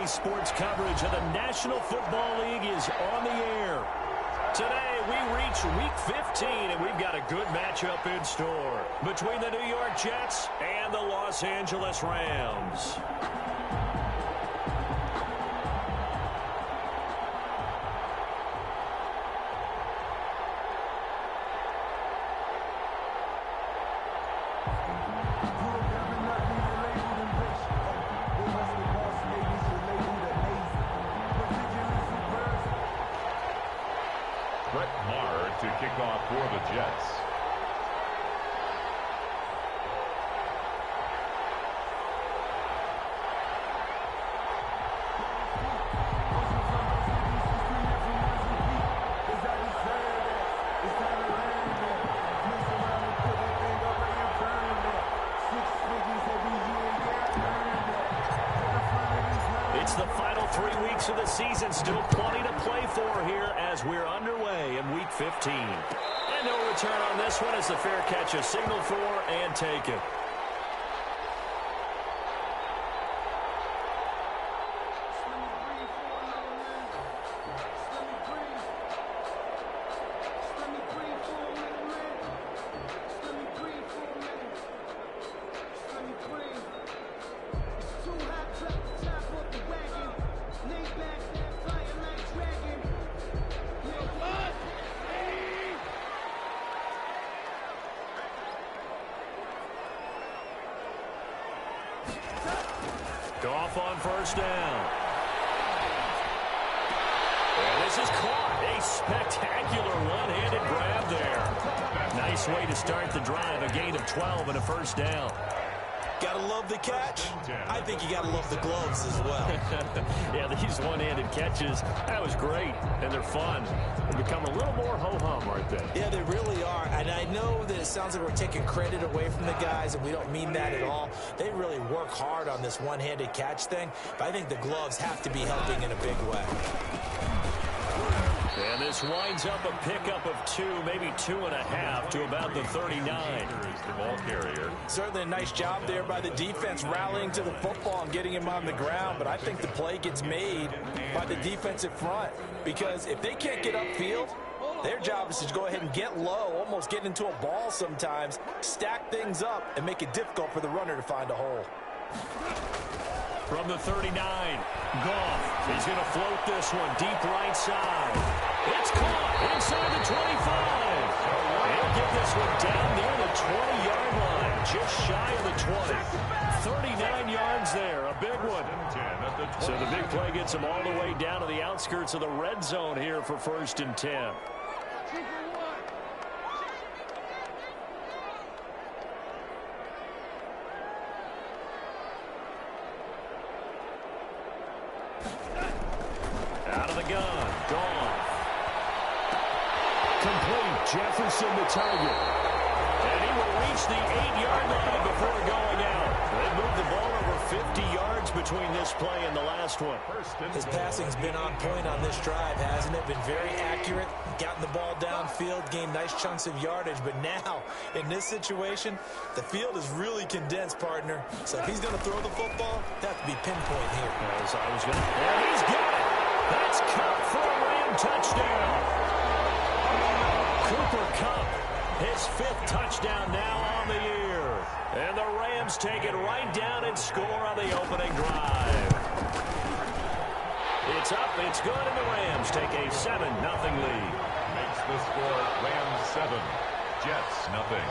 sports coverage of the National Football League is on the air. Today, we reach Week 15, and we've got a good matchup in store between the New York Jets and the Los Angeles Rams. To kick off for the Jets. It's the final 3 weeks of the season. Still plenty to play for here as we're underway in Week 15. And no return on this one as the fair catch is signaled for and taken. Goff on first down. And this is caught. A spectacular one-handed grab there. Nice way to start the drive. A gain of 12 and a first down. Gotta love the catch. I think you gotta love the gloves as well. Yeah, these one-handed catches, that was great, and they're fun. They become a little more ho-hum, aren't they? Yeah, they really are, and I know that it sounds like we're taking credit away from the guys, and we don't mean that at all. They really work hard on this one-handed catch thing, but I think the gloves have to be helping in a big way. And this winds up a pickup of 2, maybe 2.5 to about the 39. Is the ball carrier. Certainly a nice job there by the defense rallying to the football and getting him on the ground, but I think the play gets made by the defensive front because if they can't get upfield, their job is to go ahead and get low, almost get into a ball sometimes, stack things up, and make it difficult for the runner to find a hole. From the 39, Goff. He's going to float this one deep right side. It's caught inside the 25. He'll get this one down near the 20-yard line, just shy of the 20. 39 yards there, a big one. So the big play gets him all the way down to the outskirts of the red zone here for 1st and 10. Out of the gun, Goff. Complete, Jefferson the target. And he will reach the 8-yard line before going out. They moved the ball over 50 yards between this play and the last one. His passing's been on point on this drive, hasn't it? Been very accurate, gotten the ball downfield, gained nice chunks of yardage. But now, in this situation, the field is really condensed, partner. So if he's going to throw the football, that has to be pinpoint here. As I was going to... And he's got it! That's Kupp for a Ram touchdown. Cooper Kupp, his 5th touchdown now on the year. And the Rams take it right down and score on the opening drive. It's up, it's good, and the Rams take a 7-0 lead. Makes the score Rams 7, Jets nothing.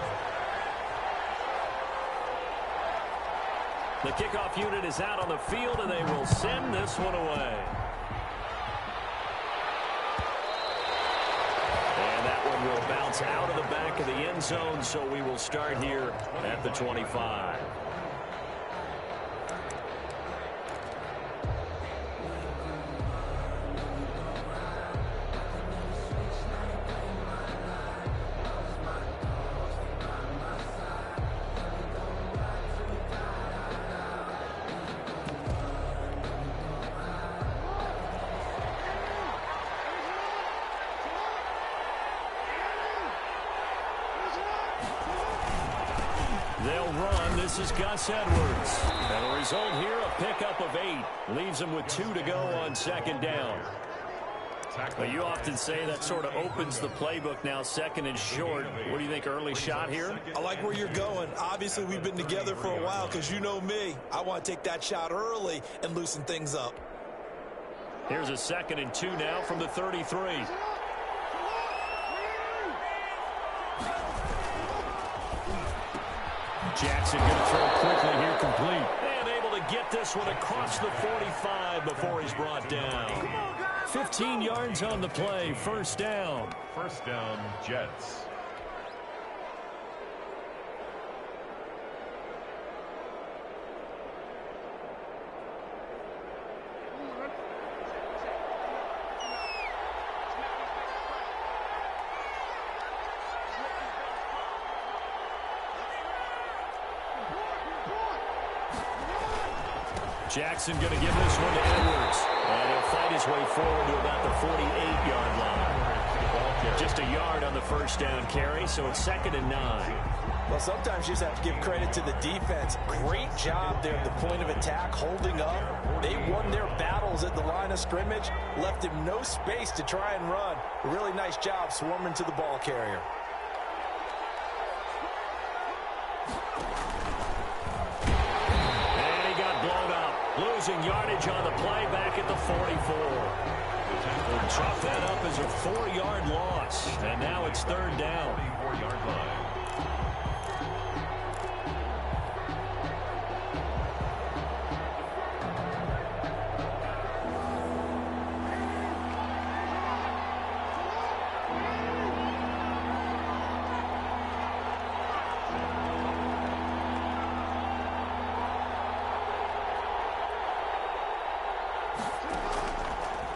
The kickoff unit is out on the field, and they will send this one away. And that one will bounce out of the back of the end zone, so we will start here at the 25. this is Gus Edwards. And the result here, a pickup of 8. Leaves him with 2 to go on second down. But you often say that sort of opens the playbook now, second and short. What do you think, early shot here? I like where you're going. Obviously, we've been together for a while because you know me. I want to take that shot early and loosen things up. Here's a 2nd and 2 now from the 33. Jackson going to throw quickly here, complete. And able to get this one across the 45 before he's brought down. 15 yards on the play, first down. First down, Jets. Jackson going to give this one to Edwards. And he'll fight his way forward to about the 48-yard line. Just a yard on the first down carry, so it's 2nd and 9. Well, sometimes you just have to give credit to the defense. Great job there at the point of attack, holding up. They won their battles at the line of scrimmage, left him no space to try and run. A really nice job swarming to the ball carrier. Losing yardage on the play back at the 44. We'll chop that up as a 4-yard loss. And now it's 3rd down. 4-yard line.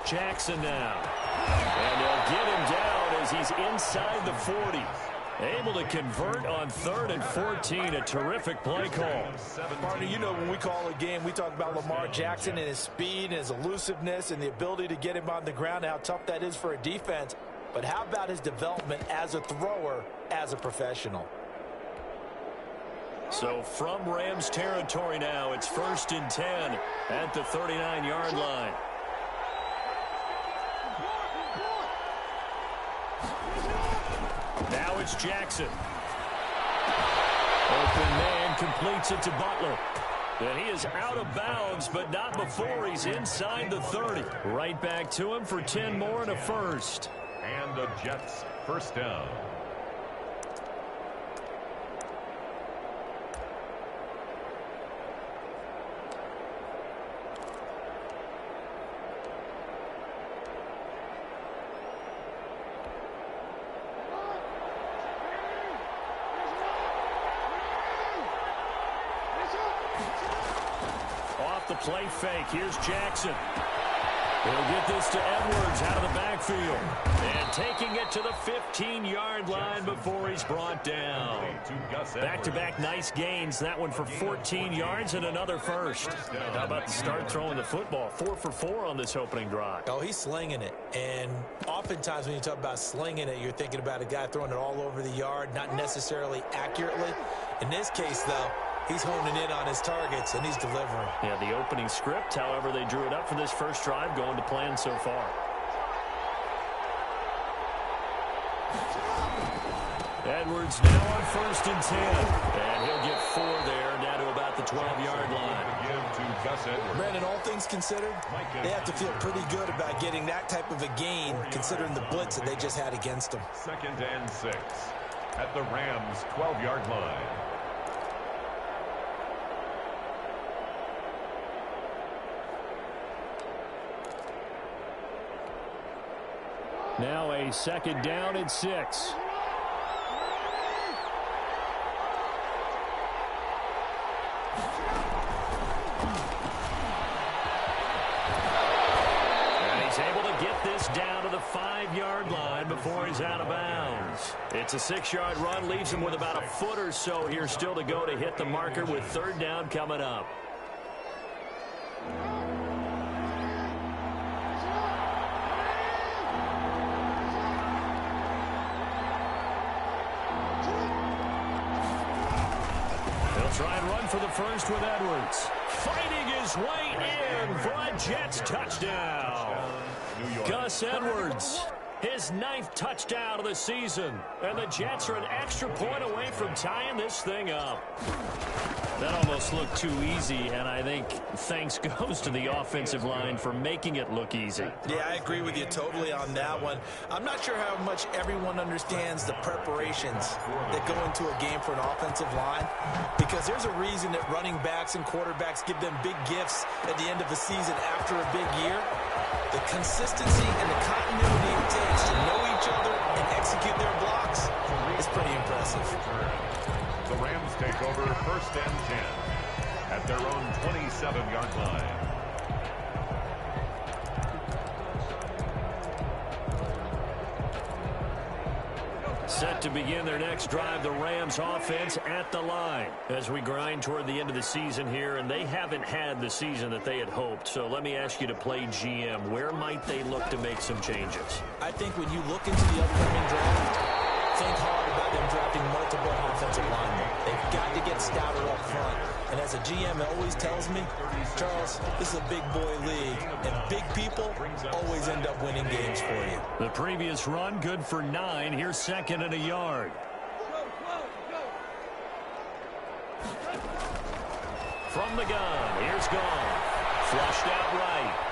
Jackson now. And they'll get him down as he's inside the 40. Able to convert on 3rd and 14. A terrific play call. Partner, you know when we call a game, we talk about Lamar Jackson and his speed and his elusiveness and the ability to get him on the ground, how tough that is for a defense. But how about his development as a thrower, as a professional? So from Rams territory now, it's 1st and 10 at the 39-yard line. Now it's Jackson. Open man completes it to Butler. And he is out of bounds, but not before he's inside the 30. Right back to him for 10 more and a first. And the Jets first down. The play fake. Here's Jackson. He'll get this to Edwards out of the backfield. And taking it to the 15-yard line before he's brought down. Back-to-back nice gains. That one for 14 yards and another first. And how about the start throwing the football? 4 for 4 on this opening drive. Oh, he's slinging it. And oftentimes when you talk about slinging it, you're thinking about a guy throwing it all over the yard, not necessarily accurately. In this case, though, he's honing in on his targets, and he's delivering. Yeah, the opening script, however they drew it up for this first drive, going to plan so far. Edwards now on 1st and 10. And he'll get 4 there, down to about the 12-yard line. Brandon, all things considered, they have to feel pretty good about getting that type of a gain, considering the blitz that they just had against them. 2nd and 6 at the Rams' 12-yard line. Now a 2nd down and 6. And he's able to get this down to the 5-yard line before he's out of bounds. It's a 6-yard run, leaves him with about a foot or so here still to go to hit the marker with 3rd down coming up. They'll try and run for the first with Edwards. Fighting his way in for a Jets touchdown. Gus Edwards, his 9th touchdown of the season. And the Jets are an extra point away from tying this thing up. That almost looked too easy, and I think thanks goes to the offensive line for making it look easy. Yeah, I agree with you totally on that one. I'm not sure how much everyone understands the preparations that go into a game for an offensive line, because there's a reason that running backs and quarterbacks give them big gifts at the end of the season after a big year. The consistency and the continuity it takes to know each other and execute their blocks is pretty impressive. The Rams take over 1st and 10 at their own 27-yard line. Set to begin their next drive, the Rams offense at the line as we grind toward the end of the season here, and they haven't had the season that they had hoped. So let me ask you to play GM. Where might they look to make some changes? I think when you look into the upcoming draft, think hard about them drafting multiple offensive linemen. They've got to get stouter up front. And as a GM always tells me, Charles, this is a big boy league, and big people always end up winning games for you. The previous run, good for 9. Here's 2nd and a yard. From the gun, here's Goff. Flushed out right.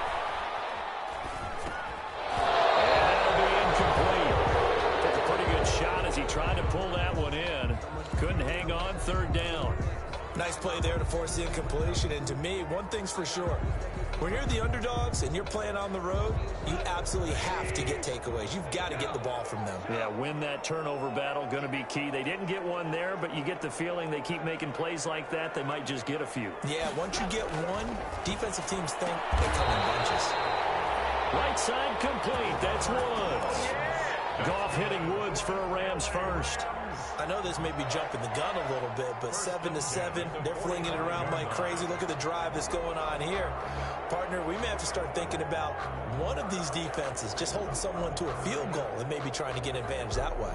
Shot as he tried to pull that one in. Couldn't hang on. 3rd down. Nice play there to force the incompletion. And to me, one thing's for sure. When you're the underdogs and you're playing on the road, you absolutely have to get takeaways. You've got to get the ball from them. Yeah, win that turnover battle. Going to be key. They didn't get one there, but you get the feeling they keep making plays like that. They might just get a few. Yeah, once you get one, defensive teams think they come in bunches. Right side complete. That's Woods. Goff hitting Woods for a Rams first. I know this may be jumping the gun a little bit, but 7-7, they're flinging it around like crazy. Look at the drive that's going on here. Partner, we may have to start thinking about one of these defenses just holding someone to a field goal and maybe trying to get an advantage that way.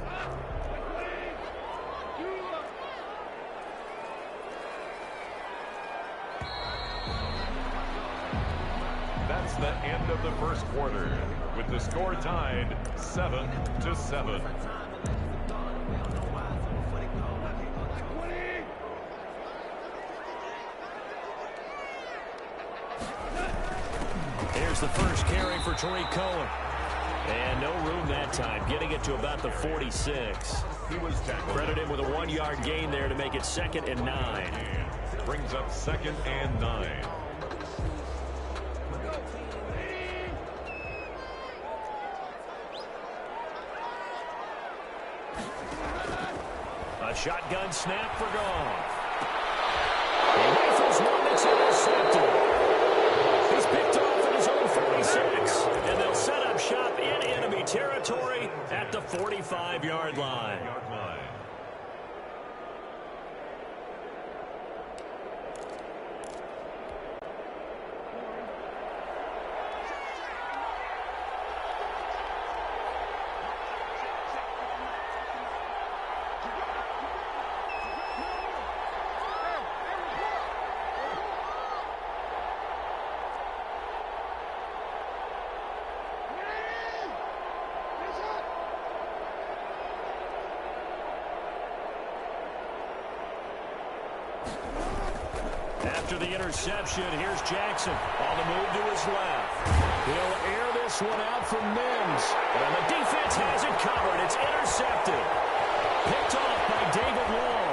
That's the end of the first quarter, with the score tied 7-7. Here's the first carry for Tariq Cohen. And no room that time, getting it to about the 46. He was tackled. Credit him with a 1-yard gain there to make it 2nd and 9. Brings up 2nd and 9. A shotgun snap for Goff. He rifles one that's intercepted. He's picked off at his own 46. And they'll set up shop in enemy territory at the 45-yard line. After the interception, here's Jackson on the move to his left. He'll air this one out from Mims. And the defense has it covered. It's intercepted. Picked off by David Long.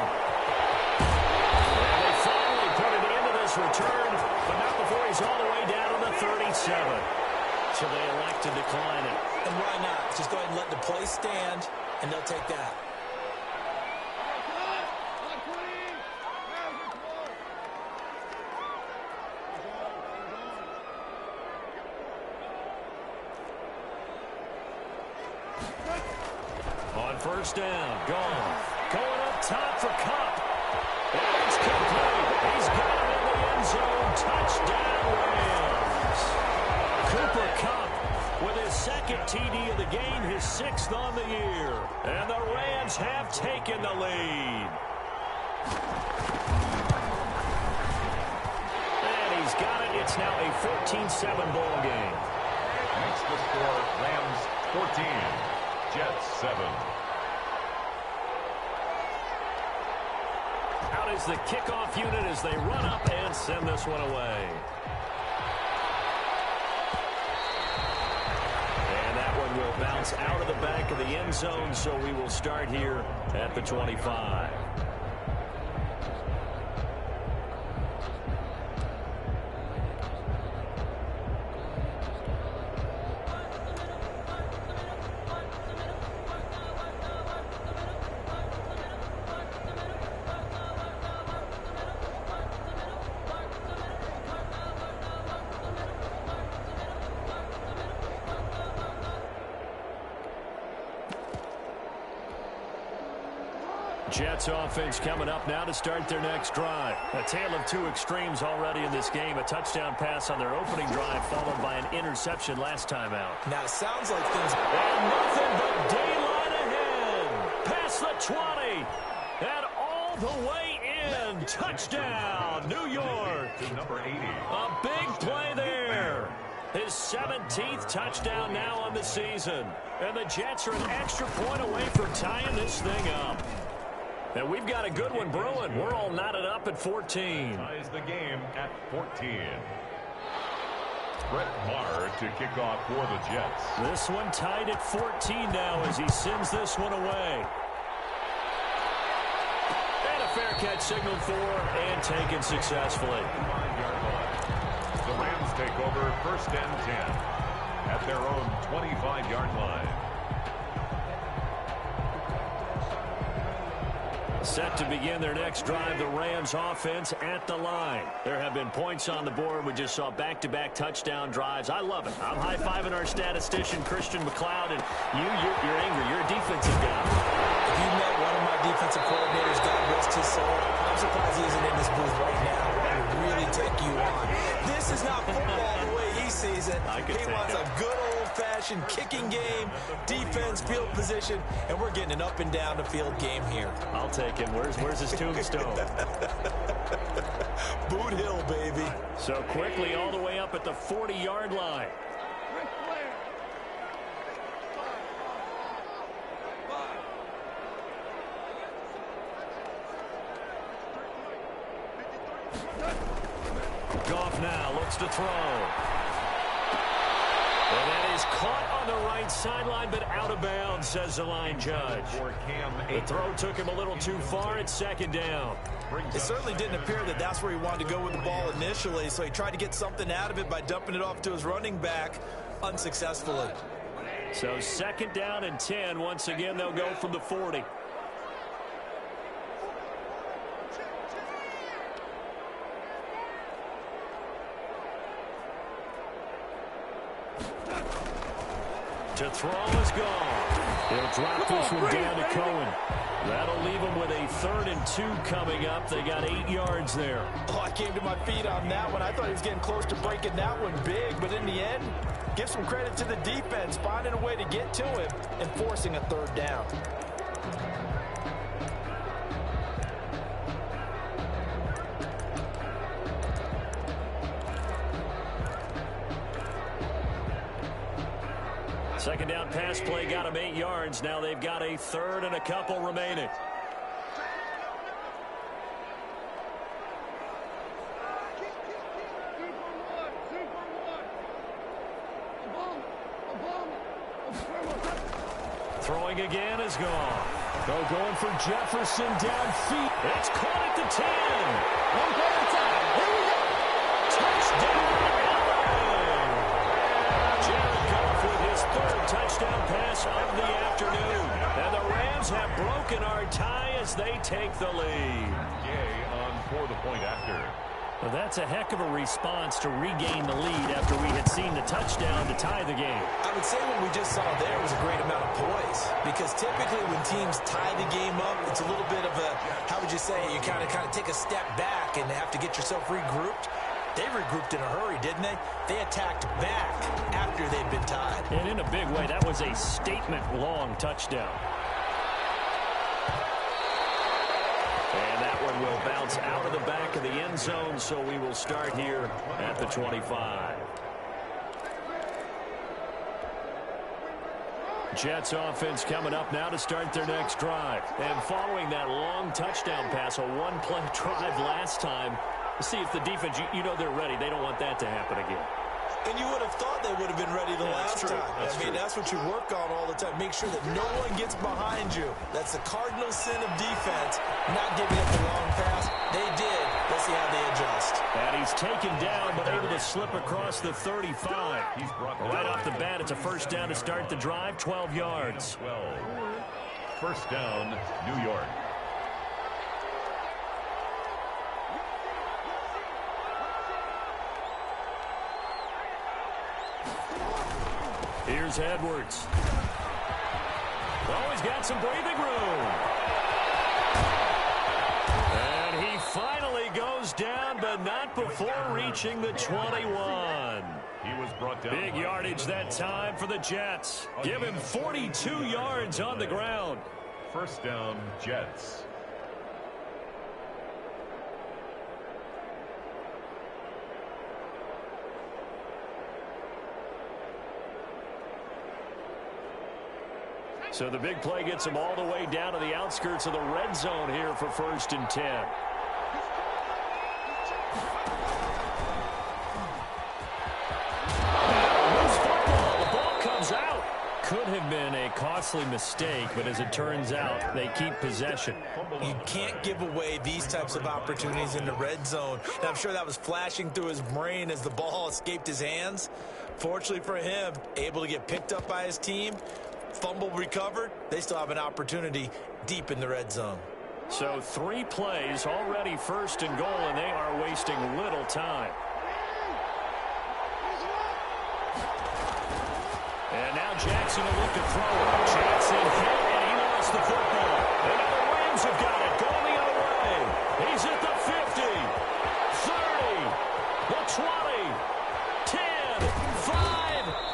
And they finally put it into this return, but not before he's all the way down to the 37. So they elect to decline it. And why not? Just go ahead and let the play stand, and they'll take that. On first down, Goff going up top for Kupp. And it's complete. He's got it in the end zone. Touchdown, Rams. Cooper Kupp with his 2nd TD of the game, his 6th on the year. And the Rams have taken the lead. It's now a 14-7 ball game. Makes the score Rams 14, Jets 7. Out is the kickoff unit as they run up and send this one away. And that one will bounce out of the back of the end zone, so we will start here at the 25. Jets offense coming up now to start their next drive. A tale of two extremes already in this game. A touchdown pass on their opening drive followed by an interception last time out. Now, it sounds like things... And nothing but daylight ahead. Past the 20. And all the way in. Touchdown, New York. Number 80. A big play there. His 17th touchdown now on the season. And the Jets are an extra point away from tying this thing up. And we've got a good one brewing. We're all knotted up at 14. Ties the game at 14. Brett Maher to kick off for the Jets. This one tied at 14 now as he sends this one away. And a fair catch signaled for and taken successfully. The Rams take over 1st and 10 at their own 25-yard line. Set to begin their next drive, the Rams offense at the line. There have been points on the board. We just saw back-to-back touchdown drives. I love it. I'm high-fiving our statistician, Christian McLeod, and you're angry. You're a defensive guy. If you met one of my defensive coordinators, God rest his soul, I'm surprised he isn't in this booth right now. I would really take you on. This is not football the way he sees it. He wants a good old-fashioned kicking game, defense, field position, and we're getting an up-and-down-the-field game here. I'll take him. Where's his tombstone? Boot Hill, baby. So quickly all the way up at the 40-yard line. Goff now looks to throw. And that is caught on the right sideline, but out of bounds, says the line judge. The throw took him a little too far. It's 2nd down. It certainly didn't appear that that's where he wanted to go with the ball initially, so he tried to get something out of it by dumping it off to his running back unsuccessfully. So 2nd down and 10. Once again, they'll go from the 40. To throw is gone. He'll drop this one down to Cohen. That'll leave him with a 3rd and 2 coming up. They got 8 yards there. Oh, I came to my feet on that one. I thought he was getting close to breaking that one big, but in the end, give some credit to the defense, finding a way to get to him and forcing a 3rd down. Second down pass play got him 8 yards. Now they've got a 3rd and a couple remaining. Throwing again is gone. They're going for Jefferson downfield. It's caught at the 10. One play at a time. Here we go. Touchdown. His 3rd touchdown pass of the afternoon. And the Rams have broken our tie as they take the lead. Yay on for the point after. Well, that's a heck of a response to regain the lead after we had seen the touchdown to tie the game. I would say what we just saw there was a great amount of poise, because typically when teams tie the game up, it's a little bit of a, how would you say, you kind of take a step back and have to get yourself regrouped. They regrouped in a hurry, didn't they? They attacked back after they'd been tied. And in a big way, that was a statement-long touchdown. And that one will bounce out of the back of the end zone, so we will start here at the 25. Jets offense coming up now to start their next drive. And following that long touchdown pass, a one-play drive last time, see if the defense, you know they're ready. They don't want that to happen again. And you would have thought they would have been ready the last time. That's what you work on all the time. Make sure that no one gets behind you. That's the cardinal sin of defense, not giving up the long pass. They did. Let's see how they adjust. And he's taken down, but able to slip across the 35. Right off the bat, it's a first down to start the drive, 12 yards. 12. First down, New York. Here's Edwards. Oh, he's got some breathing room. And he finally goes down, but not before reaching the 21. He was brought down. Big yardage that time for the Jets. Give him 42 yards on the ground. First down, Jets. So the big play gets them all the way down to the outskirts of the red zone here for 1st and 10. Loose football. The ball comes out. Could have been a costly mistake, but as it turns out, they keep possession. You can't give away these types of opportunities in the red zone. And I'm sure that was flashing through his brain as the ball escaped his hands. Fortunately for him, able to get picked up by his team. Fumble recovered. They still have an opportunity deep in the red zone. So 3 plays, already 1st and goal, and they are wasting little time. And now Jackson will look to throw it. Jackson hit, and he lost the football. And now the Rams have got it, going the other way. He's at the 50, 30, the 20, 10, 5.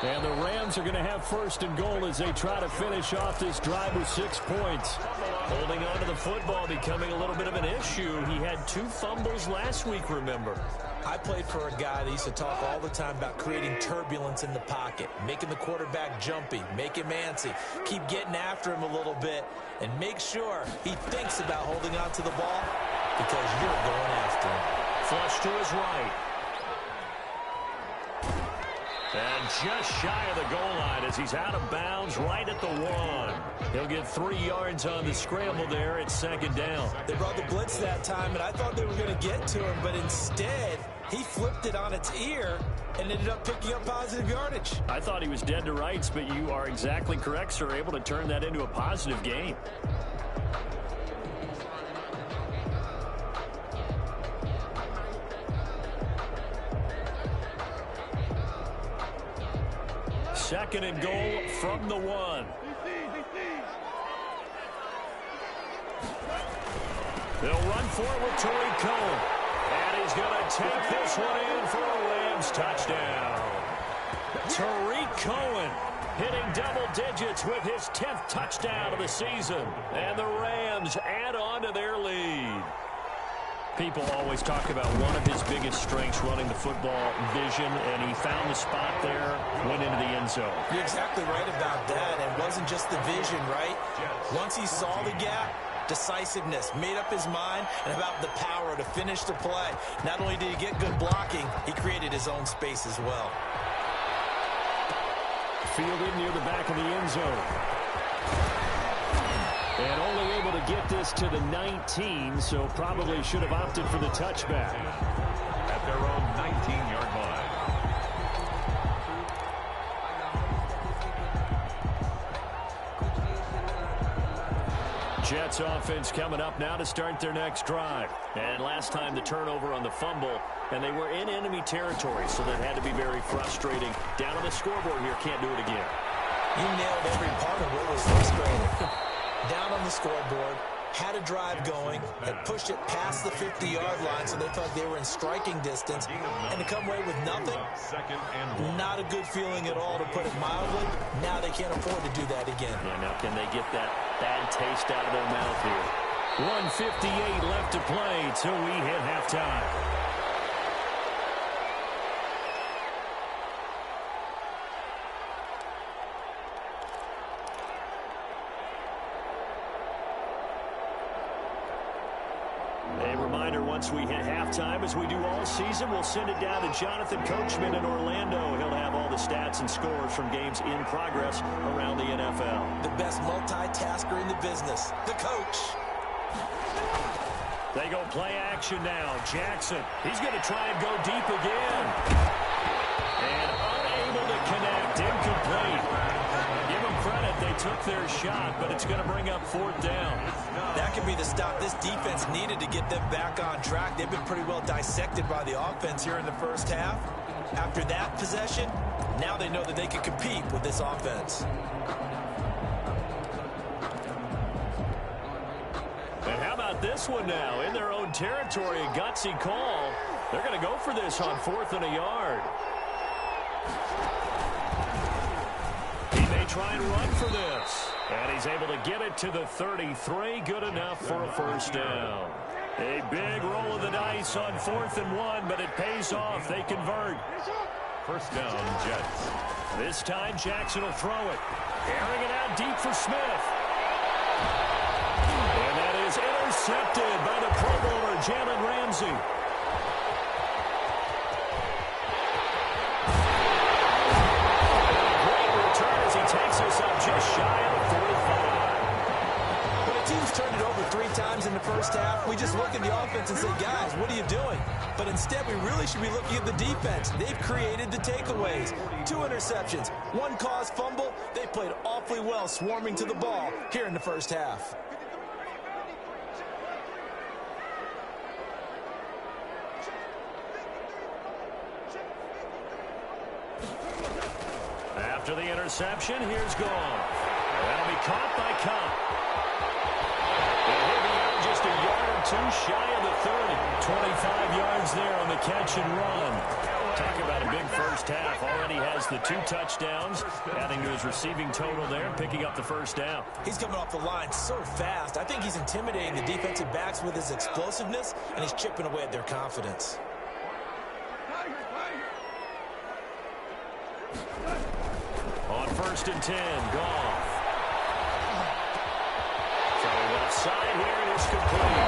And the Rams are going to have 1st and goal as they try to finish off this drive with 6 points. Holding on to the football becoming a little bit of an issue. He had 2 fumbles last week, remember. I played for a guy that used to talk all the time about creating turbulence in the pocket, making the quarterback jumpy, make him antsy, keep getting after him a little bit, and make sure he thinks about holding on to the ball because you're going after him. Flush to his right. And just shy of the goal line as he's out of bounds right at the 1. He'll get 3 yards on the scramble there at 2nd down. They brought the blitz that time, and I thought they were going to get to him, but instead he flipped it on its ear and ended up picking up positive yardage. I thought he was dead to rights, but you are exactly correct, sir. Able to turn that into a positive gain. Second and goal from the 1. They'll run for it with Tariq Cohen. And he's going to take this one in for a Rams touchdown. Tariq Cohen hitting double digits with his 10th touchdown of the season. And the Rams add on to their lead. People always talk about one of his biggest strengths, running the football, vision, and he found the spot there, went into the end zone. You're exactly right about that. It wasn't just the vision, right? Once he saw the gap, decisiveness, made up his mind, and about the power to finish the play. Not only did he get good blocking, he created his own space as well. Fielded near the back of the end zone. And only able to get this to the 19, so probably should have opted for the touchback. At their own 19-yard line. Jets offense coming up now to start their next drive. And last time the turnover on the fumble, and they were in enemy territory, so that had to be very frustrating. Down on the scoreboard here, can't do it again. You nailed every part of what was frustrating. Down on the scoreboard, had a drive going, had pushed it past the 50-yard line, so they thought they were in striking distance, and to come away with nothing, not a good feeling at all, to put it mildly. Now they can't afford to do that again. Yeah, now can they get that bad taste out of their mouth here? 1:58 left to play till we hit halftime. A reminder, once we hit halftime, as we do all season, we'll send it down to Jonathan Coachman in Orlando. He'll have all the stats and scores from games in progress around the NFL. The best multitasker in the business, the coach. They go play action now. Jackson, he's going to try and go deep again. And unable to connect, incomplete. Give them credit, they took their shot, but it's going to bring up fourth down. That could be the stop this defense needed to get them back on track. They've been pretty well dissected by the offense here in the first half. After that possession, now they know that they can compete with this offense. And how about this one now? In their own territory, a gutsy call. They're going to go for this on 4th and a yard. He may try and run for this. And he's able to get it to the 33. Good enough for a first down. A big roll of the dice on 4th and 1, but it pays off. They convert. First down, Jets. This time, Jackson will throw it. Airing it out deep for Smith. And that is intercepted by the Pro Bowler, Jalen Ramsey. Great return as he takes us up just shy of 45. When a team's turned it over 3 times in the first half, we just look at the offense and say, guys, what are you doing? But instead, we really should be looking at the defense. They've created the takeaways. 2 interceptions, 1 caused fumble. They played awfully well swarming to the ball here in the first half. After the interception, here's Goff. That'll be caught by Cup. He'll be out just a yard or 2 shy of the 30. 25 yards there on the catch and run. Talk about a big first half. Already has the 2 touchdowns, adding to his receiving total there, picking up the first down. He's coming off the line so fast. I think he's intimidating the defensive backs with his explosiveness, and he's chipping away at their confidence. On 1st and 10, Goff. Throwing left side here, and it's complete.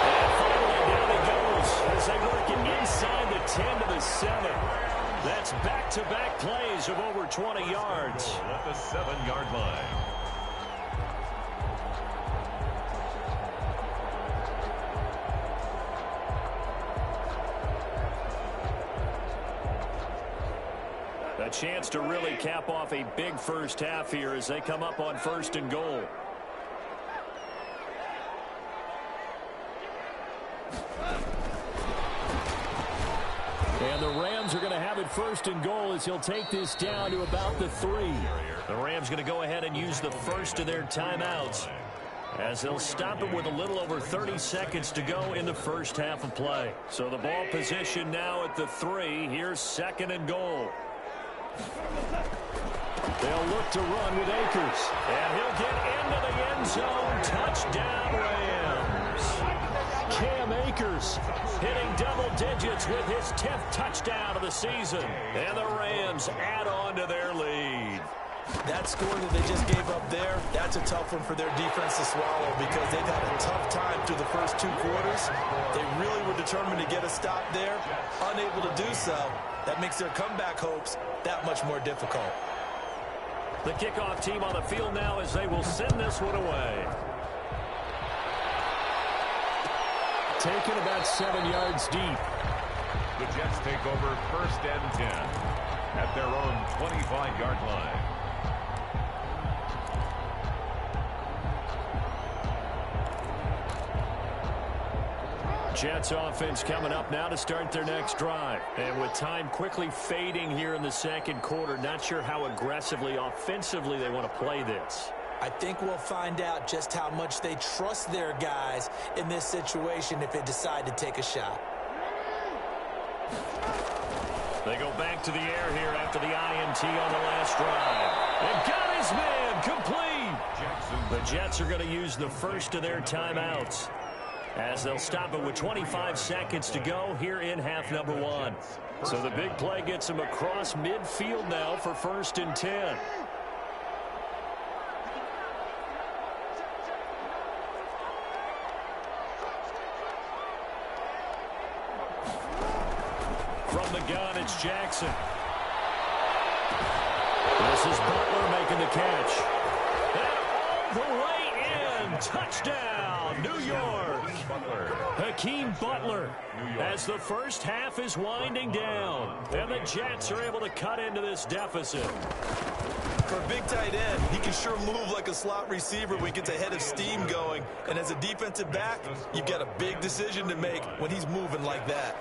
And finally, down he goes as they work it inside the 10 to the 7. That's back-to-back plays of over 20 yards. At the 7-yard line. A chance to really cap off a big first half here as they come up on 1st and goal. And the Rams are going to have it 1st and goal as he'll take this down to about the 3. The Rams going to go ahead and use the first of their timeouts as they'll stop him with a little over 30 seconds to go in the first half of play. So the ball position now at the 3. Here's 2nd and goal. They'll look to run with Akers. And he'll get into the end zone. Touchdown, Rams. Cam Akers hitting double digits with his 10th touchdown of the season. And the Rams add on to their lead. That score that they just gave up there, that's a tough one for their defense to swallow because they've had a tough time through the first 2 quarters. They really were determined to get a stop there, unable to do so. That makes their comeback hopes that much more difficult. The kickoff team on the field now as they will send this one away. Taken about 7 yards deep. The Jets take over 1st and 10 at their own 25-yard line. Jets offense coming up now to start their next drive. And with time quickly fading here in the 2nd quarter, not sure how aggressively, offensively they want to play this. I think we'll find out just how much they trust their guys in this situation if they decide to take a shot. They go back to the air here after the INT on the last drive. And got his man complete. The Jets are going to use the first of their timeouts as they'll stop it with 25 seconds to go here in half number one. So the big play gets them across midfield now for 1st and 10. From the gun, it's Jackson. This is Butler making the catch. And all the way in. Touchdown, New York. Hakeem Butler as the first half is winding down. And the Jets are able to cut into this deficit. For a big tight end, he can sure move like a slot receiver when he gets a head of steam going. And as a defensive back, you've got a big decision to make when he's moving like that.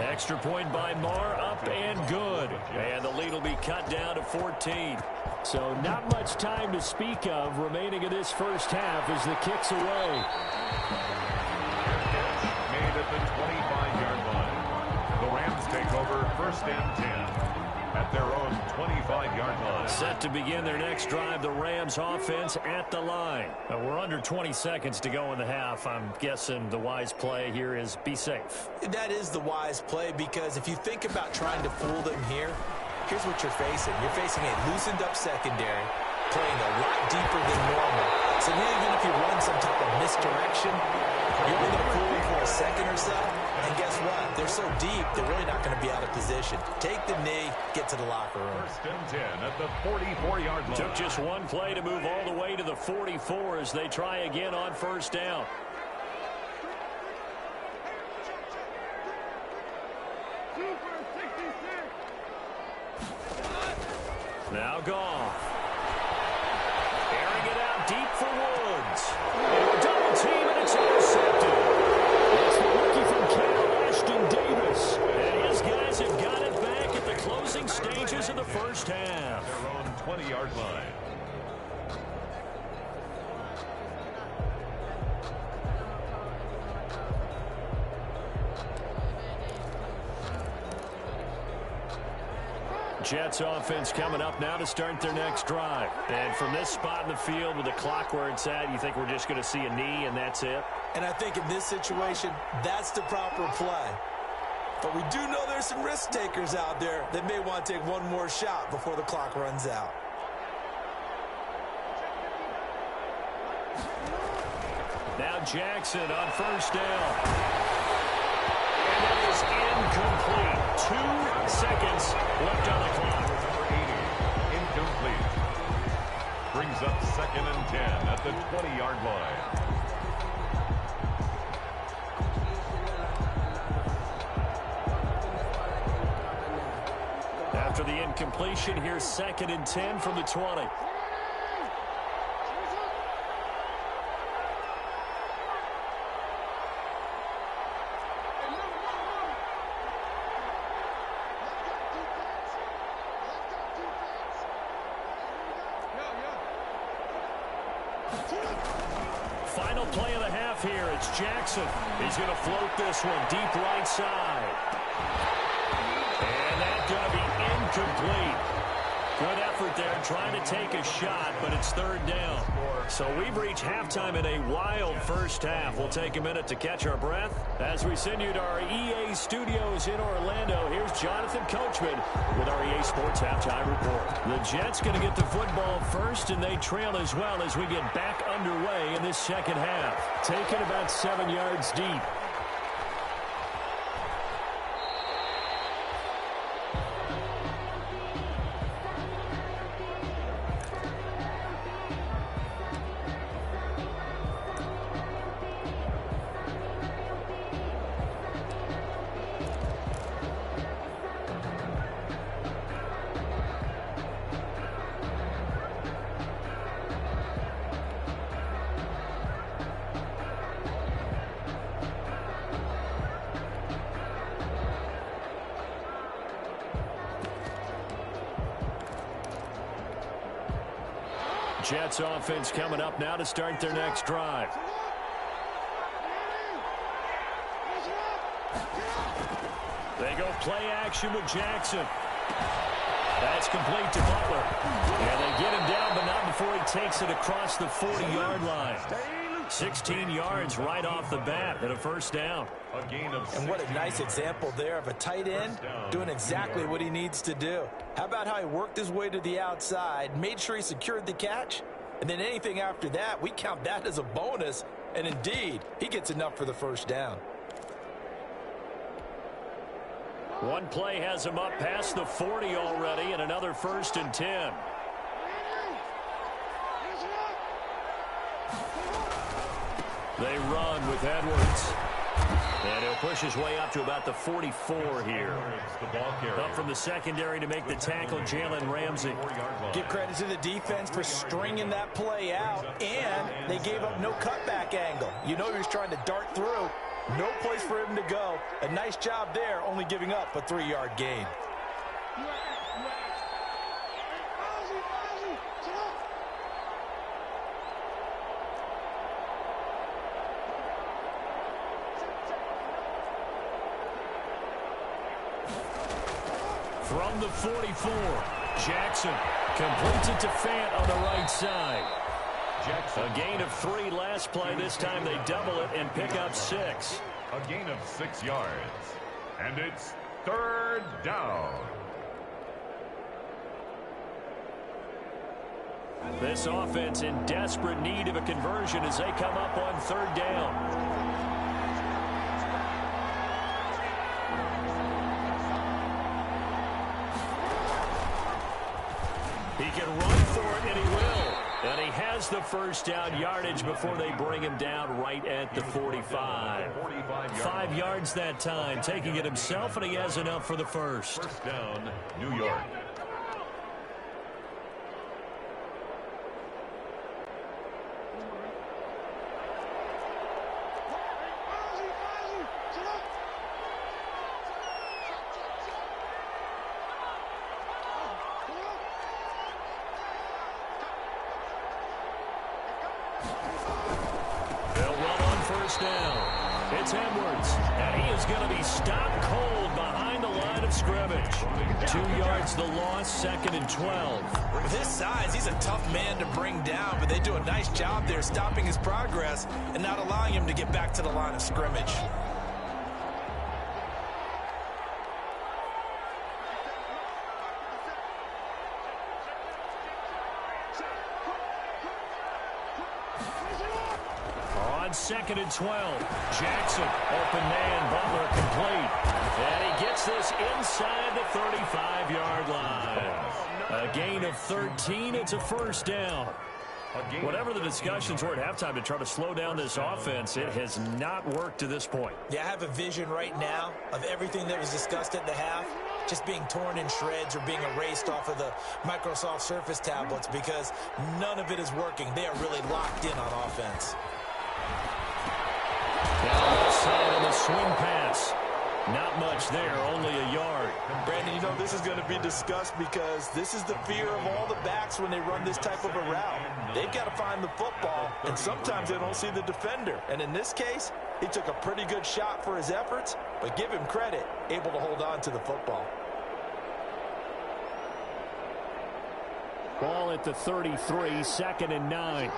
Extra point by Marr, up and good. And the lead will be cut down to 14. So not much time to speak of remaining in this first half as the kick's away. Made at the 25-yard line. The Rams take over 1st and 10 at their own 25-yard line. Set to begin their next drive, the Rams offense at the line. We're under 20 seconds to go in the half. I'm guessing the wise play here is be safe. That is the wise play, because if you think about trying to fool them here, here's what you're facing. You're facing a loosened up secondary, playing a lot deeper than normal. So even if you run some type of misdirection, you're only going to fool them for a second or so. And guess what? They're so deep, they're really not going to be out of position. Take the knee, get to the locker room. 1st and 10 at the 44-yard line. Took just one play to move all the way to the 44 as they try again on 1st down. Now Goff. Airing it out deep for Woods. Double team, and it's intercepted. It's the rookie from Cal, Ashton Davis. And his guys have got it back at the closing stages of the first half. Their own 20-yard line. Jets offense coming up now to start their next drive. And from this spot in the field with the clock where it's at, you think we're just going to see a knee and that's it? And I think in this situation, that's the proper play. But we do know there's some risk takers out there that may want to take one more shot before the clock runs out. Now Jackson on 1st down. And that is incomplete. 2 seconds left on the clock. Number 80, incomplete. Brings up 2nd and 10 at the 20-yard line. After the incompletion, here's 2nd and 10 from the 20. Final play of the half here. It's Jackson. He's going to float this one deep right side. And that's going to be incomplete. Good effort there trying to take a shot, but it's 3rd down. So we've reached halftime in a wild first half. We'll take a minute to catch our breath. As we send you to our EA studios in Orlando, here's Jonathan Coachman with our EA Sports Halftime Report. The Jets going to get the football first, and they trail as well as we get back underway in this second half. Taken about 7 yards deep. Jets offense coming up now to start their next drive. They go play action with Jackson. That's complete to Butler. Yeah, they get him down, but not before he takes it across the 40-yard line. 16 yards right off the bat and a first down. And what a nice example there of a tight end doing exactly what he needs to do. How about how he worked his way to the outside, made sure he secured the catch, and then anything after that, we count that as a bonus. And indeed, he gets enough for the first down. One play has him up past the 40 already, and another 1st and 10. They run with Edwards. And he'll push his way up to about the 44 here. Up from the secondary to make the tackle, Jalen Ramsey. Give credit to the defense for stringing that play out, and they gave up no cutback angle. You know he was trying to dart through. No place for him to go. A nice job there, only giving up a 3-yard gain. From the 44, Jackson completes it to Fant on the right side. A gain of 3 last play. This time they double it and pick up 6. A gain of 6 yards. And it's 3rd down. This offense in desperate need of a conversion as they come up on 3rd down. He can run for it, and he will. And he has the first down yardage before they bring him down right at the 45. 5 yards that time, taking it himself, and he has enough for the first. First down, New York. Down. It's Edwards, and he is going to be stopped cold behind the line of scrimmage. 2 yards the loss, 2nd and 12. With his size, he's a tough man to bring down, but they do a nice job there stopping his progress and not allowing him to get back to the line of scrimmage. On 2nd and 12, Jackson, open man, Butler complete. And he gets this inside the 35-yard line. A gain of 13, it's a first down. Whatever the discussions were at halftime to try to slow down this offense, it has not worked to this point. Yeah, I have a vision right now of everything that was discussed at the half just being torn in shreds or being erased off of the Microsoft Surface tablets because none of it is working. They are really locked in on offense. Down left side on the swing pass. Not much there, only a yard. Brandon, you know this is going to be discussed because this is the fear of all the backs when they run this type of a route. They've got to find the football, and sometimes they don't see the defender. And in this case, he took a pretty good shot for his efforts, but give him credit, able to hold on to the football. Ball at the 33, 2nd and 9.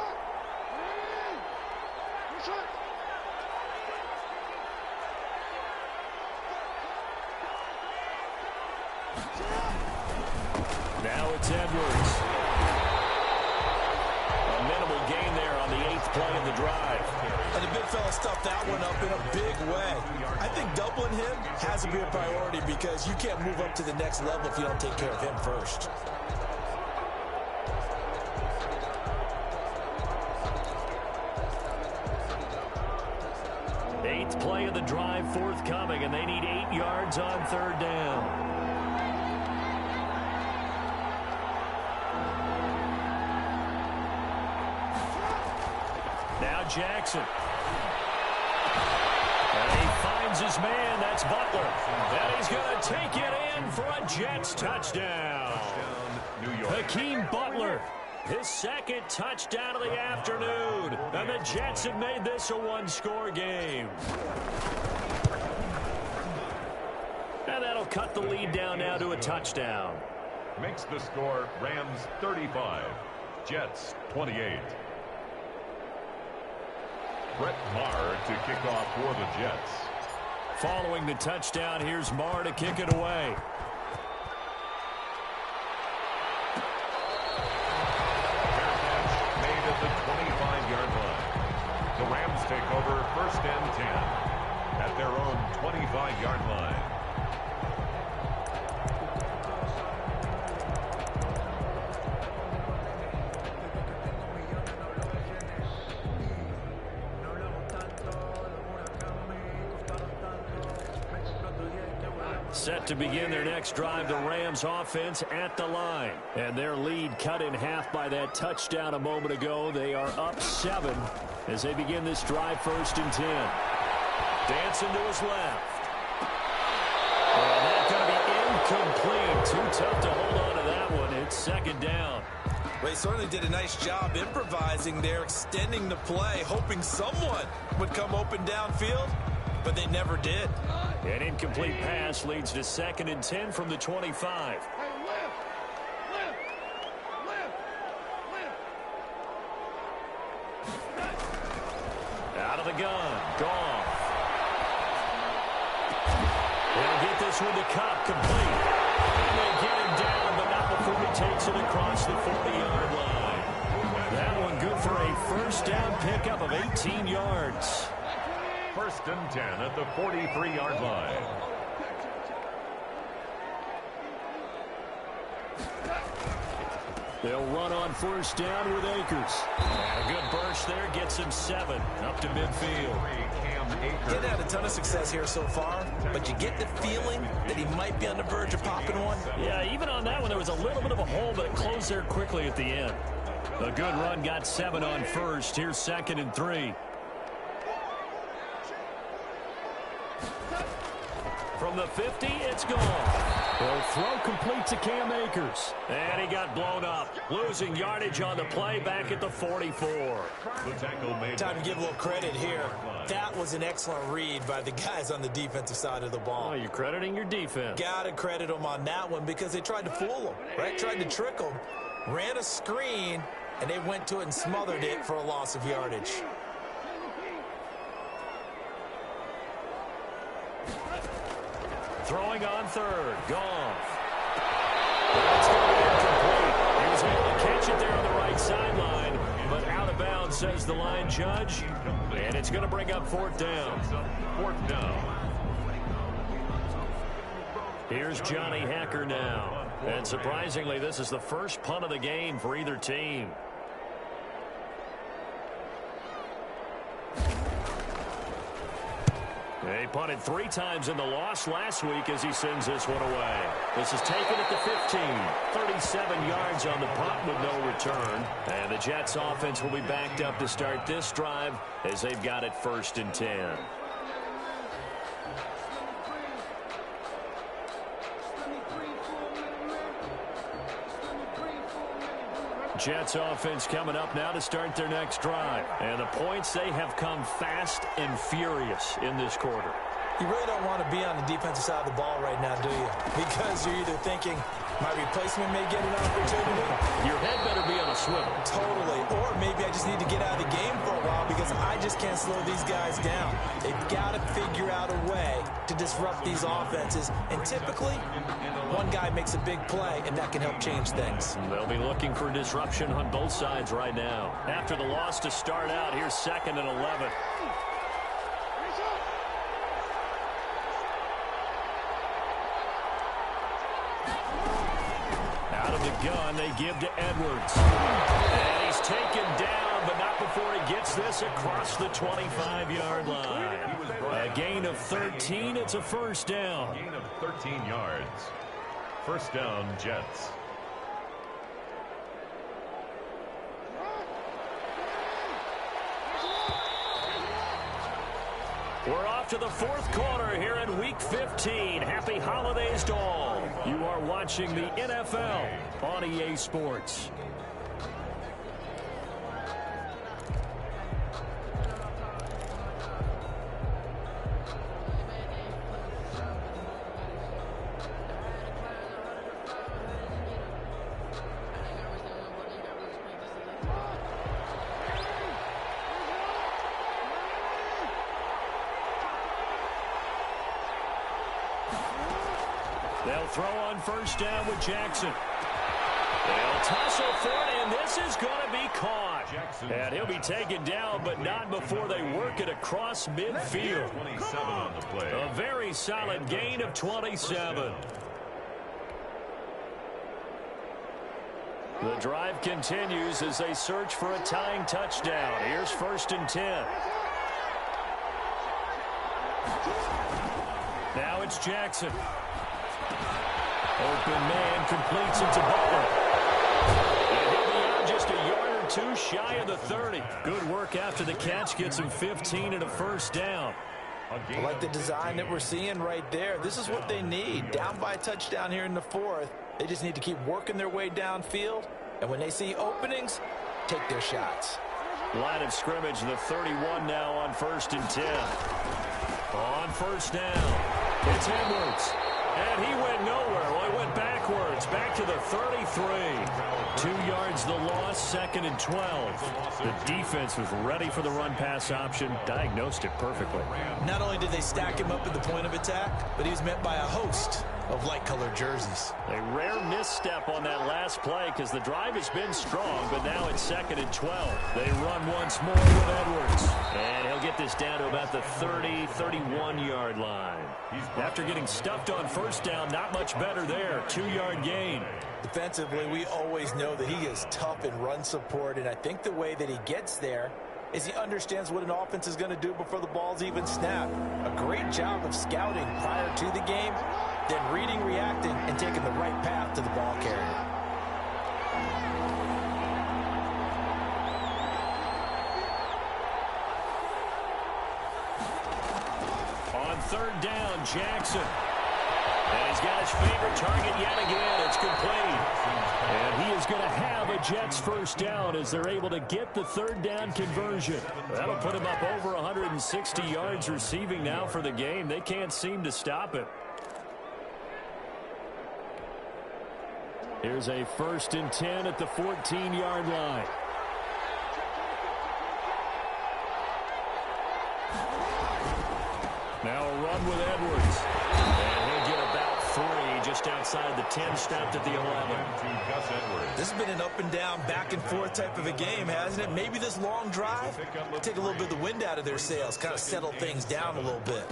Now it's Edwards. A minimal gain there on the 8th play of the drive. And the big fella stuffed that one up in a big way. I think doubling him has to be a priority because you can't move up to the next level if you don't take care of him first. Eighth play of the drive forthcoming, and they need 8 yards on 3rd down. Now Jackson. And he finds his man. That's Butler. And he's going to take it in for a Jets touchdown. Hakeem Butler. His 2nd touchdown of the afternoon. And the Jets have made this a 1-score game. And that'll cut the lead down now to a touchdown. makes the score Rams 35, Jets 28. Brett Maher to kick off for the Jets. Following the touchdown, here's Maher to kick it away. Made at the 25-yard line. The Rams take over 1st and 10 at their own 25-yard line. Set to begin their next drive, the Rams offense at the line. And their lead cut in half by that touchdown a moment ago. They are up 7 as they begin this drive 1st and 10. Dancing to his left. And that's going to be incomplete. Too tough to hold on to that one. It's 2nd down. Well, he certainly did a nice job improvising there, extending the play, hoping someone would come open downfield, but they never did. An incomplete pass leads to 2nd and 10 from the 25. Out of the gun. Goff. They'll get this one to Cup, complete. And they get him down, but not before he takes it across the 40-yard line. That one good for a 1st down pickup of 18 yards. 1st and 10 at the 43-yard line. They'll run on 1st down with Akers. And a good burst there gets him 7 up to midfield. Getting had a ton of success here so far, but you get the feeling that he might be on the verge of popping one. Yeah, even on that one, there was a little bit of a hole, but it closed there quickly at the end. A good run got 7 on 1st. Here's 2nd and 3. From the 50, it's gone. They'll throw complete to Cam Akers. And he got blown up. Losing yardage on the play back at the 44. Time to give a little credit here. That was an excellent read by the guys on the defensive side of the ball. Oh, you're crediting your defense. Got to credit them on that one because they tried to fool them, right? Tried to trick them. Ran a screen, and they went to it and smothered it for a loss of yardage. Throwing on 3rd. Goff. That's going to be incomplete. He was able to catch it there on the right sideline, but out of bounds, says the line judge. And it's going to bring up 4th down. 4th down. Here's Johnny Hacker now. And surprisingly, this is the first punt of the game for either team. They punted 3 times in the loss last week as he sends this one away. This is taken at the 15. 37 yards on the punt with no return. And the Jets offense will be backed up to start this drive as they've got it 1st and 10. Jets offense coming up now to start their next drive. And the points, they have come fast and furious in this quarter. You really don't want to be on the defensive side of the ball right now, do you? Because you're either thinking, my replacement may get an opportunity. Your head better be on a swivel. Totally. Or maybe I just need to get out of the game for a while because I just can't slow these guys down. They've got to figure out a way to disrupt these offenses. And typically, one guy makes a big play, and that can help change things. They'll be looking for disruption on both sides right now. After the loss to start out, here's 2nd and 11. Out of the gun, they give to Edwards. And he's taken down, but not before he gets this across the 25-yard line. A gain of 13. It's a 1st down. Gain of 13 yards. 1st down, Jets. We're off to the 4th quarter here in Week 15. Happy holidays to all. You are watching the NFL on EA Sports. They'll throw on first down with Jackson. They'll tussle for it, and this is going to be caught. And he'll be taken down, but not before they work it across midfield. 27 on the play. A very solid gain of 27. The drive continues as they search for a tying touchdown. Here's 1st and 10. Now it's Jackson. Open man completes it to Butler. And he'll be out just a yard or two shy of the 30. Good work after the catch gets him 15 and a first down. I like the design that we're seeing right there. This is what they need. Down by a touchdown here in the 4th. They just need to keep working their way downfield. And when they see openings, take their shots. Line of scrimmage, the 31 now on 1st and 10. On first down, it's Edwards. And he went nowhere. Well, he went backwards, back to the 33. 2 yards the loss, 2nd and 12. The defense was ready for the run-pass option, diagnosed it perfectly. Not only did they stack him up at the point of attack, but he was met by a host of light-colored jerseys. A rare misstep on that last play because the drive has been strong, but now it's 2nd and 12. They run once more with Edwards. And he'll get this down to about the 30, 31-yard line. After getting stuffed on first down, not much better there. 2-yard gain. Defensively, we always know that he is tough in run support, and I think the way that he gets there is he understands what an offense is going to do before the ball's even snapped. A great job of scouting prior to the game, then reading, reacting, and taking the right path to the ball carrier. On 3rd down, Jackson. And he's got his favorite target yet again. It's complete. And he is going to have a Jets first down as they're able to get the 3rd down conversion. That'll put him up over 160 yards receiving now for the game. They can't seem to stop it. Here's a 1st and 10 at the 14-yard line. Now a run with Edwards. And he'll get about 3 just outside the 10, stopped at the 11. This has been an up-and-down, back-and-forth type of a game, hasn't it? Maybe this long drive will take a little bit of the wind out of their sails, kind of settle things down a little bit.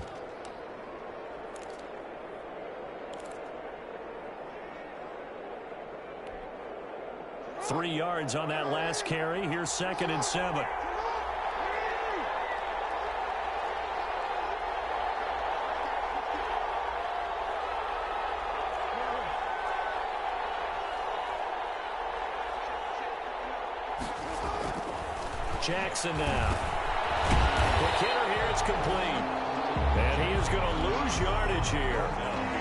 Three yards on that last carry. Here's 2nd and 7. Jackson now. The hitter here, it's complete. And he is going to lose yardage here.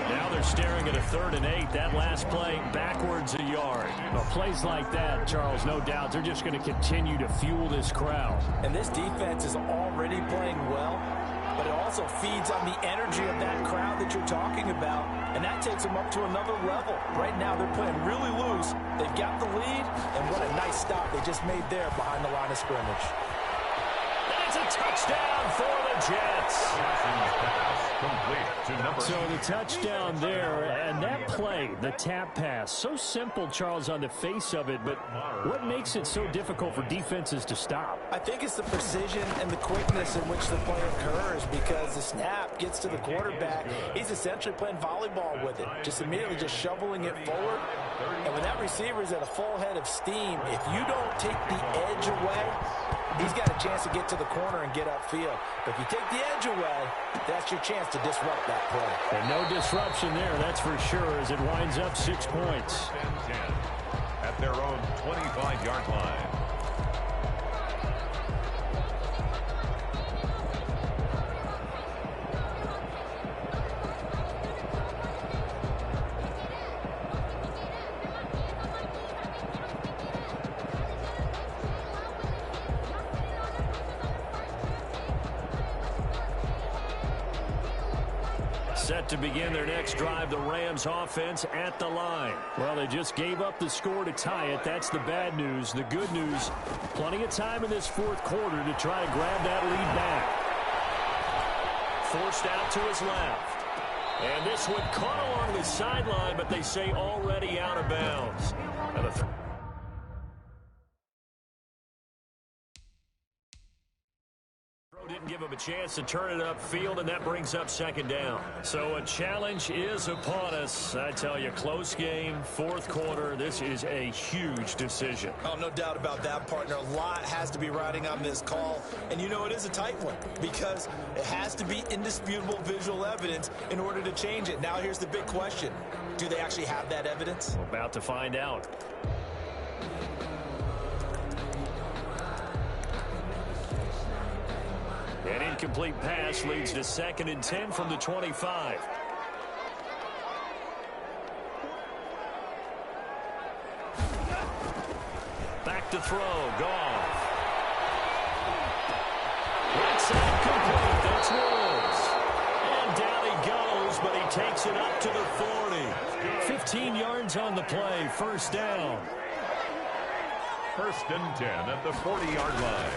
Now they're staring at a 3rd and 8. That last play backwards a yard. Well, plays like that, Charles, no doubt, they're just going to continue to fuel this crowd. And this defense is already playing well, but it also feeds on the energy of that crowd that you're talking about, and that takes them up to another level. Right now they're playing really loose. They've got the lead, and what a nice stop they just made there behind the line of scrimmage. And it's a touchdown for the Jets. So the touchdown there, and that play, the tap pass, so simple, Charles, on the face of it, but what makes it so difficult for defenses to stop? I think it's the precision and the quickness in which the play occurs, because the snap gets to the quarterback. He's essentially playing volleyball with it, just immediately just shoveling it forward. And when that receiver is at a full head of steam, if you don't take the edge away, he's got a chance to get to the corner and get upfield. But if you take the edge away, that's your chance to disrupt that play. And no disruption there, that's for sure, as it winds up 6 points. 10-10 at their own 25-yard line. Set to begin their next drive, the Rams offense at the line. Well, they just gave up the score to tie it. That's the bad news. The good news, plenty of time in this 4th quarter to try to grab that lead back. Forced out to his left. And this one caught along the sideline, but they say already out of bounds. And didn't give him a chance to turn it upfield, and that brings up second down. So a challenge is upon us. I tell you, close game, fourth quarter. This is a huge decision. Oh, no doubt about that, partner. A lot has to be riding on this call. And you know it is a tight one because it has to be indisputable visual evidence in order to change it. Now here's the big question. Do they actually have that evidence? We're about to find out. An incomplete pass leads to 2nd and 10 from the 25. Back to throw. Goff. Right side complete. That's Woods. And down he goes, but he takes it up to the 40. 15 yards on the play. First down. 1st and 10 at the 40-yard line.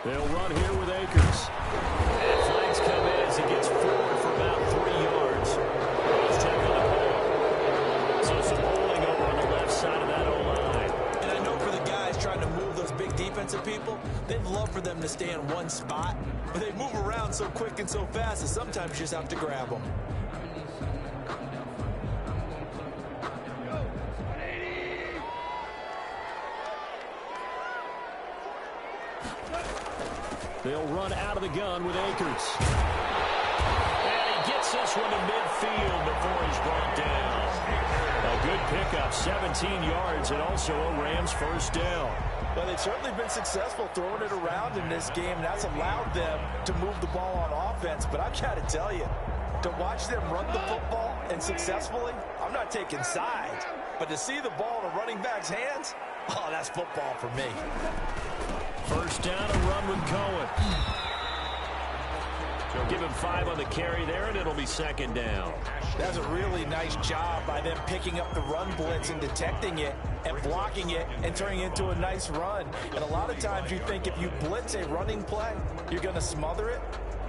They'll run here with Akers. And flags come in as he gets forward for about 3 yards. He's tackling the ball. So some holding over on the left side of that O-line. And I know for the guys trying to move those big defensive people, they'd love for them to stay in one spot. But they move around so quick and so fast that sometimes you just have to grab them. They'll run out of the gun with Akers. And he gets this one to midfield before he's brought down. A good pickup, 17 yards, and also a Rams first down. Well, they've certainly been successful throwing it around in this game, and that's allowed them to move the ball on offense. But I've got to tell you, to watch them run the football and successfully, I'm not taking sides. But to see the ball in a running back's hands, oh, that's football for me. First down, a run with Cohen. Give him 5 on the carry there, and it'll be second down. That's a really nice job by them picking up the run blitz and detecting it and blocking it and turning it into a nice run. And a lot of times you think if you blitz a running play, you're going to smother it.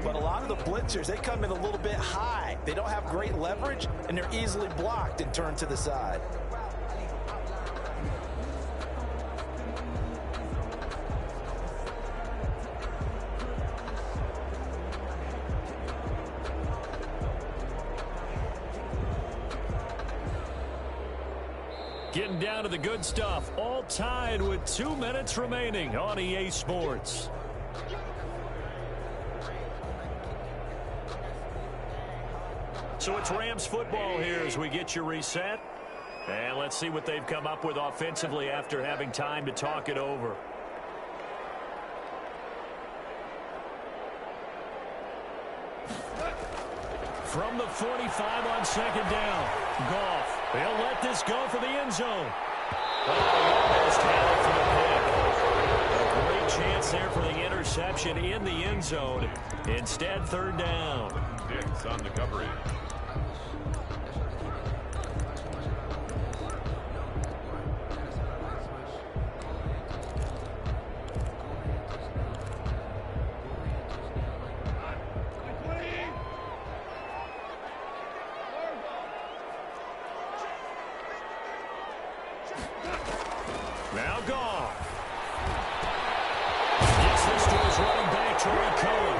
But a lot of the blitzers, they come in a little bit high. They don't have great leverage, and they're easily blocked and turned to the side. Getting down to the good stuff, all tied with 2 minutes remaining on EA Sports. So it's Rams football here as we get you reset. And let's see what they've come up with offensively after having time to talk it over. From the 45 on second down, Goff. They'll let this go for the end zone. Oh, almost had it for the pick. A great chance there for the interception in the end zone. Instead, third down. Diggs on the coverage. Now Goff. Gets this to his running back, Troy Cohen.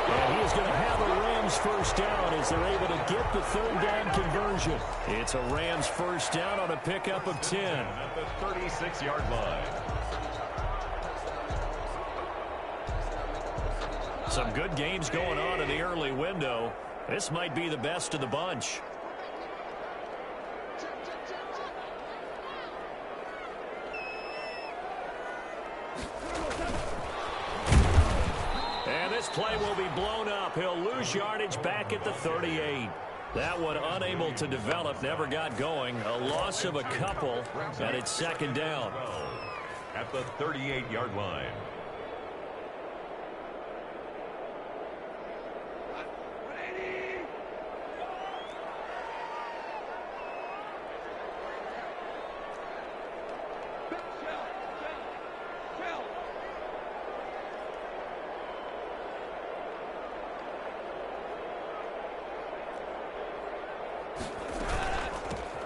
And he is going to have a Rams first down as they're able to get the third down conversion. It's a Rams first down on a pickup of 10. At the 36-yard line. Some good games going on in the early window. This might be the best of the bunch. This play will be blown up. He'll lose yardage back at the 38. That one unable to develop, never got going. A loss of a couple, and it's second down. At the 38-yard line.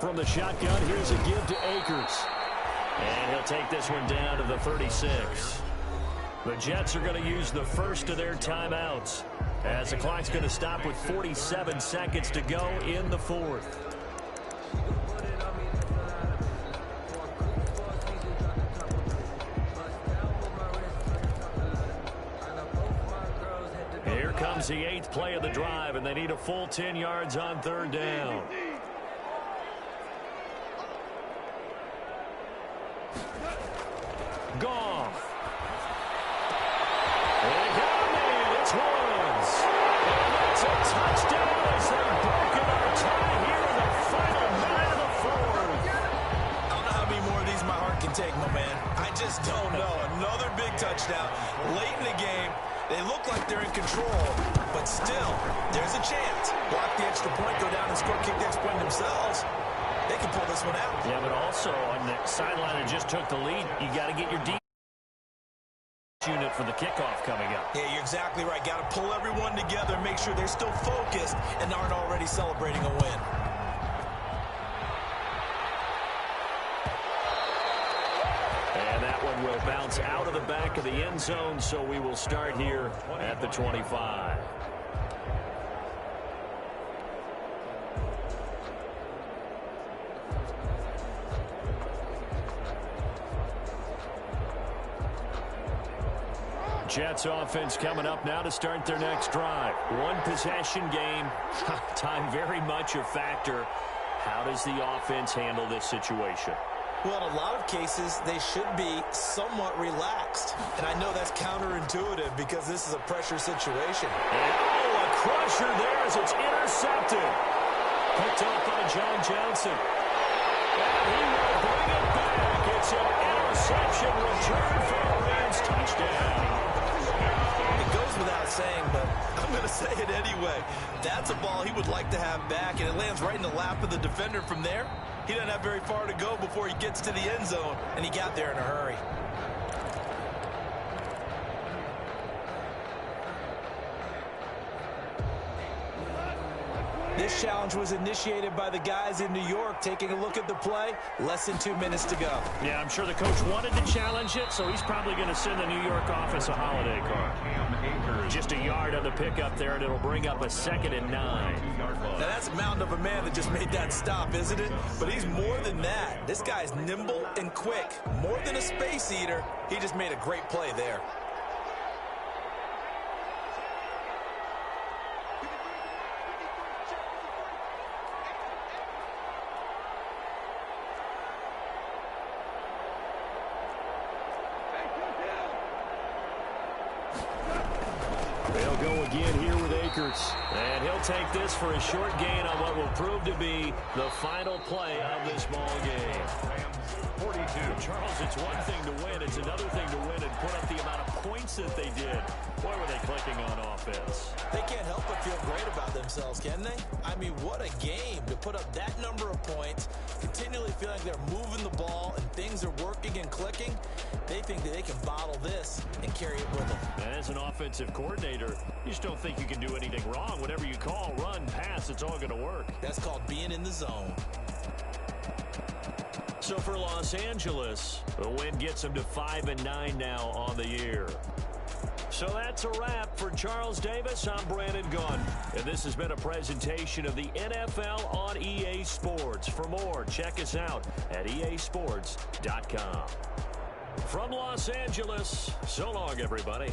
from the shotgun. Here's a give to Akers. And he'll take this one down to the 36. The Jets are going to use the first of their timeouts, as the clock's going to stop with 47 seconds to go in the fourth. Here comes the 8th play of the drive, and they need a full 10 yards on third down. Goff. They got me. It's Woods. And that's a touchdown as they've broken our tie here in the final minute of the fourth. I don't know how many more of these my heart can take, my man. I just don't know. Another big touchdown late in the game. They look like they're in control, but still, there's a chance. Block the extra point, go down and score, kick the extra point themselves. They can pull this one out. Yeah, but also on the sideline that just took the lead, you got to get your deep unit for the kickoff coming up. Yeah, you're exactly right. Got to pull everyone together, make sure they're still focused and aren't already celebrating a win. And that one will bounce out of the back of the end zone, so we will start here at the 25. Jets offense coming up now to start their next drive. One possession game. Time very much a factor. How does the offense handle this situation? Well, in a lot of cases, they should be somewhat relaxed. And I know that's counterintuitive because this is a pressure situation. And, oh, a crusher there as it's intercepted. Picked up by John Johnson. And he will bring it back. It's an interception return for a Rams touchdown. It goes without saying, but I'm going to say it anyway. That's a ball he would like to have back, and it lands right in the lap of the defender from there. He doesn't have very far to go before he gets to the end zone, and he got there in a hurry. This challenge was initiated by the guys in New York. Taking a look at the play, less than 2 minutes to go. Yeah, I'm sure the coach wanted to challenge it, so he's probably going to send the New York office a holiday card. Just a yard on the pickup there, and it'll bring up a 2nd and 9. Now, that's a mountain of a man that just made that stop, isn't it? But he's more than that. This guy's nimble and quick. More than a space eater, he just made a great play there. They'll go again here with Akers. And he'll take this for a short gain on what will prove to be the final play of this ball game. 42. Charles, it's one thing to win. It's another thing to win and put up the amount of points that they did. Boy, were they clicking on offense. They can't help but feel great about themselves, can they? I mean, what a game to put up that number of points, continually feel like they're moving the ball and things are working and clicking. They think that they can bottle this and carry it with them. And as an offensive coordinator, you just don't think you can do anything wrong. Whatever you call, run, pass, it's all going to work. That's called being in the zone. So for Los Angeles, the win gets them to 5-9 now on the year. So that's a wrap for Charles Davis. I'm Brandon Gunn, and this has been a presentation of the NFL on EA Sports. For more, check us out at easports.com. From Los Angeles, so long, everybody.